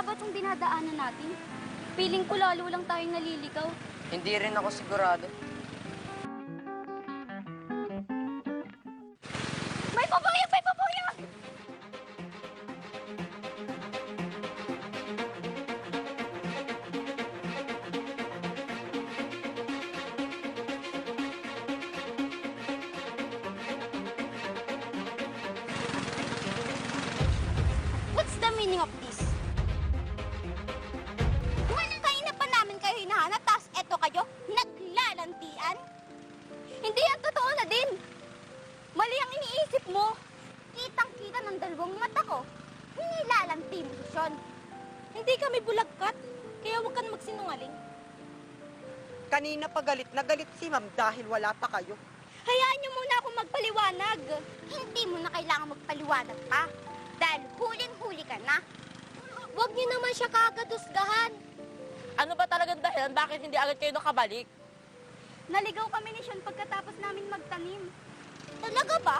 nga ba itong dinadaanan natin? Feeling ko lalo lang tayong naliligaw. Hindi rin ako sigurado. May papayag! May papayag! What's the meaning of this? Kanina pa namin kayo hinahanap, tapos eto kayo, naglalantian? Hindi yan totoo na din. Mali ang iniisip mo. Kitang-kita ng dalawang mata ko. Nilalanti mo si Sean. Hindi kami bulagkat, kaya huwag ka na magsinungaling. Kanina pa galit na galit si ma'am dahil wala pa kayo. Hayaan niyo muna akong magpaliwanag. Hindi mo na kailangan magpaliwanag pa. Dahil huling-huli ka na. Huwag niyo naman siya kagadusgahan. Ano ba talagang dahilan? Bakit hindi agad kayo nakabalik? Naligaw kami ni Sean pagkatapos namin magtanim. Talaga ba?